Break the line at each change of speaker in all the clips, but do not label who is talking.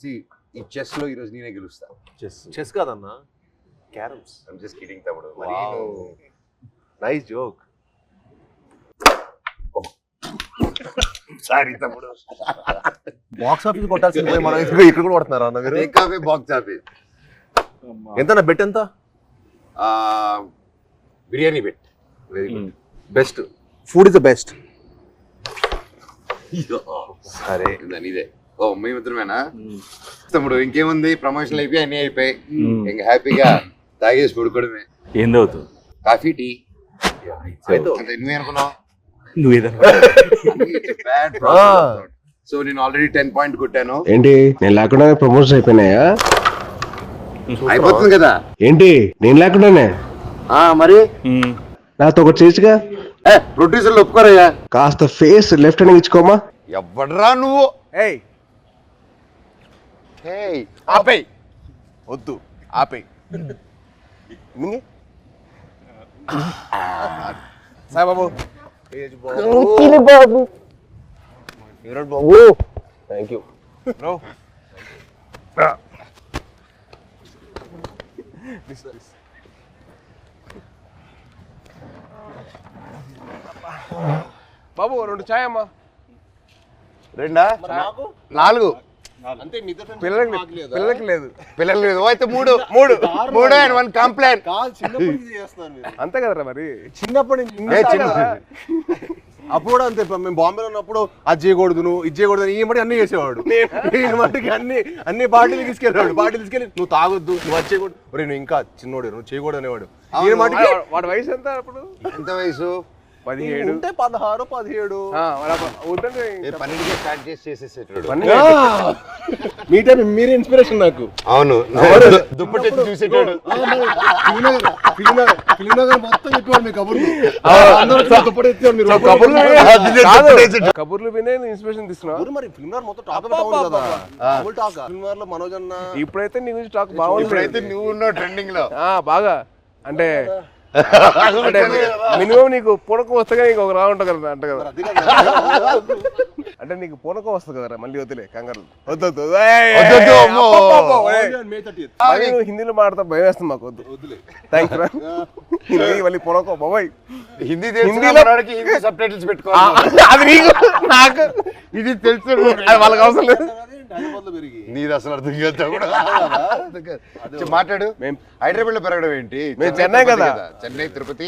ఈ చెస్ లో ఈ రోజు నేనే గెలుస్తా.
చెస్ కాదన్నా, క్యారమ్స్.
ఐమ్ జస్ట్ కిడింగ్ తమ్ముడు.
Nice joke.
సారీ తమ్ముడు.
బాక్స్ ఆఫీస్ కొట్టాల్సింది పోయి మనం ఇక్కడ కూడా కొడుతున్నారా అన్న మీరు?
Take away box office.
ఎంత బెట్ ఎంత?
Biryani bet. Very good.
Best food is the best. సరే
ఇదే. ఓ మేమిద్దరమేనా తమ్ముడు? ఇంకేముంది, ప్రమోషన్లు అయిపోయి అన్ని అయిపోయి ఇంకా హ్యాపీగా తాగేసి పడుకోవడమే.
ఏందవుతుంది?
కాఫీ టీ అంటే నువ్వేనుకున్నావు. సో నేను ఆల్రెడీ 10 పాయింట్ కొట్టాను.
ఏంటి నేను లేకుండా ప్రమోషన్ అయిపోయినాయా?
అయిపోతుంది కదా.
ఏంటి నేను లేకుండానే?
మరి
నాతో ఒకటి చేసిగా.
ప్రొడ్యూసర్లు ఒప్పుకోరయ్యా.
కాస్త ఫేస్ లెఫ్ట్ హ్యాండ్ ఇచ్చుకోమా.
ఎవడరా నువ్వు?
ఏయ్
ఆపేయ్.
వద్దు ఆపేయ్. సాయిబాబు బాబు బాబు థ్యాంక్ యూ బ్రో. బాబు 2 చాయ్ అమ్మా.
2 4
అంతే. పిల్లలకి లేదు.
పిల్లలు లేదు అయితే 3 అండ్ 1 కంప్లైంట్.
అంతే కదరా మరి. చిన్నప్పటి నుంచి అప్పుడు కూడా అంతే. మేము బాంబేలో ఉన్నప్పుడు అది చేయకూడదు, నువ్వు ఇది చేయకూడదు, ఈ మట్టి అన్ని చేసేవాడు. నేను మట్టికి అన్ని బాటిల్ తీసుకెళ్ళాడు. బాటిల్ తీసుకెళ్ళి నువ్వు తాగొద్దు, నువ్వు అది చేయకూడదు, నువ్వు ఇంకా చిన్నోడు, నువ్వు చేయకూడదు అనేవాడు. ఈ మట్టికి వాడి వయసు ఎంత అప్పుడు?
ఎంత వయసు?
17 ఉంటే 16 17. వద్దంటే
12కే స్టార్ట్ చేసేసేటాడు.
మీ టైం మీరే ఇన్స్పిరేషన్ నాకు.
అవును, దుప్పటి చూసేటాడు.
కబుర్లు వినే ఇన్స్పిరేషన్ తీసుకున్నావు. మరి ఫిల్మ్ మొత్తం టాక్ లో మనోజ్ అన్న. ఇప్పుడైతే నీ గురించి టాక్ బాగుంది.
ఇప్పుడైతే నువ్వు ఉన్నావు ట్రెండింగ్ లో
బాగా. అంటే మినిమం నీకు పూనకం వస్తే నీకు ఒక రా ఉంటుంది కదా అంట కదా. అంటే నీకు పూనకం వస్తుంది కదరా, మళ్ళీ వద్దులే కంగారు. వద్దు హిందీలో మాట్లాడతా భయం వేస్తుంది మాకు. వద్దులే థ్యాంక్స్ రా. హిందీ మళ్ళీ పూనకం బాబాయ్.
హిందీలో సబ్ టైటిల్స్ పెట్టుకోవాలి.
అది నీకు నాకు
ఇది తెలుసు,
అది వాళ్ళకి అవసరం లేదు.
నీది అసలు అర్థం కాదు కూడా. మాట్లాడు. హైదరాబాద్ లో పెరగడం ఏంటి?
మేము చెన్నై కదా.
చెన్నై తిరుపతి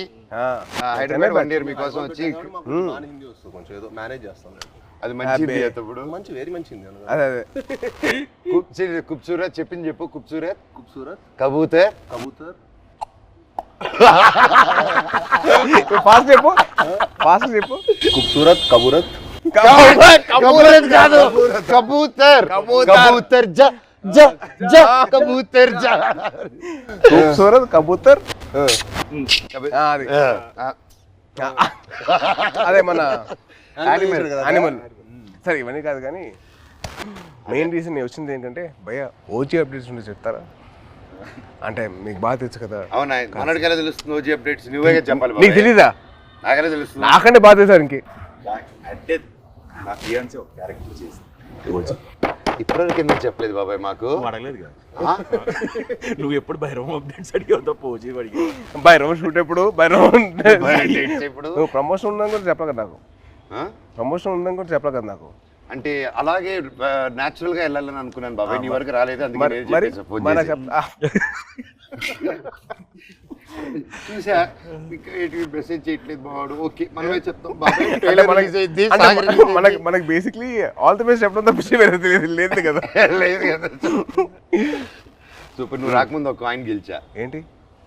హైదరాబాద్ 1 year మీకోసం వచ్చి
కొంచెం ఏదో మేనేజ్ చేస్తాం.
అది మంచిది అప్పుడు.
మంచి వెరీ మంచిది.
అదే ఖూబ్సూరత్ చెప్పింది చెప్పు. ఖూబ్సూరత్ కబూతర్
ఫాస్ట్ చెప్పు. ఖూబ్సూరత్ కబూరత్
కాదు, కబూతర్ కబూతర్
ఖూబ్సూరత్ కబూతర్. అదే మన యానిమల్. సరే ఇవన్నీ కాదు కానీ మెయిన్ రీజన్ నేను వచ్చింది ఏంటంటే భయ్య ఓజీ అప్డేట్స్ ఉంటే చెప్తారా? అంటే మీకు బాగా తెలుసు కదా.
అవునా, మనడికెలా తెలుస్తుంది ఓజీ అప్డేట్స్? నువ్వే చెప్పాలి.
నీకు తెలీదా?
నాకెలా తెలుస్తుంది?
నాకంటే బాగా తెలుసు ఇంకే.
అంటే నా ఫియాన్సీ ఒక క్యారెక్టర్ చేసింది.
ఇప్పటివరకు ఎందుకు చెప్పలేదు బాబాయ్ మాకు?
అడగలేదు కదా నువ్వు. ఎప్పుడు భైరవం అప్డేట్స్ అడిగావు తప్ప ఓజీ అడిగి.
భైరవం షూట్ ఎప్పుడు? భైరవం
ఇప్పుడు
నువ్వు ప్రమోషన్ ఉందని కూడా చెప్పలే కదా నాకు. ప్రమోషన్ ఉందని కూడా చెప్పలే కదా నాకు.
అంటే అలాగే న్యాచురల్ గా వెళ్ళాలని అనుకున్నాను బాబాయ్. నీ వరకు రాలేదు, అందుకే చూసా మెసేజ్ చేయట్లేదు బావాడు. ఓకే మనమే చెప్తాం
మనకి బేసిక్లీ ఆల్ ది బెస్ట్ చెప్పడం తప్పించి వేరే లేదు కదా.
లేదు కదా. సో ఇప్పుడు నువ్వు రాకముందు ఒక కాయిన్ గెలిచా.
ఏంటి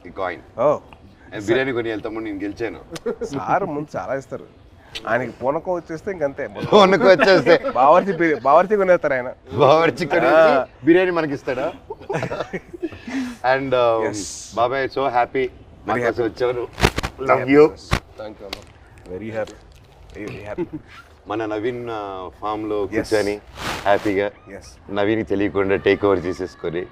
ఈ కాయిన్? బిర్యానీ కొని వెళ్తాము, నేను గెలిచాను.
సార్ ముందు చాలా ఇస్తారు. ఆయనకి పూనకం వచ్చేస్తే ఇంకంతే.
పూనకం వచ్చేస్తే
బావర్చి కొనేస్తారు ఆయన.
బావర్చి బిర్యానీ మనకి ఇస్తాడా? అండ్ బాబాయ్ సో హ్యాపీ వచ్చారు. Love you.
థ్యాంక్ యూ అన్న. Very happy.
మన నవీన్ ఫామ్ లో కూర్చొని హ్యాపీగా నవీన్ తెలియకుండా టేక్ ఓవర్ చేసేసుకొని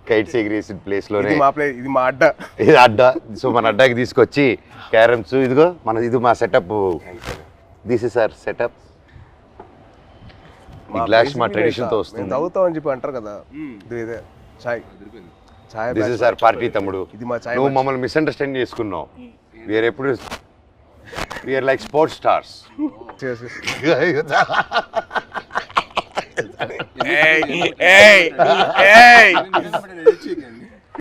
కైట్స్ ఎగిరేసి ప్లేస్ లోనే
ఇది మా అడ్డా.
ఇది అడ్డా. సో మన అడ్డాకి తీసుకొచ్చి క్యారమ్స్, ఇదిగో ఇది మా setup. This is our setup. ఈ గ్లాస్ మా ట్రెడిషన్ తో వస్తుంది.
తాగుతామని చెప్పి అంటారు కదా, ఇదే చాయ్ చాయ్.
దిస్ ఇస్ అవర్ పార్టీ తమ్ముడు.
ఇది మా చాయ్.
నువ్వు మమ్మల్ని మిస్అండర్స్టాండ్ చేసుకున్నావు. వీఆర్ ఎప్పుడు వీఆర్ లైక్ స్పోర్ట్స్ స్టార్స్.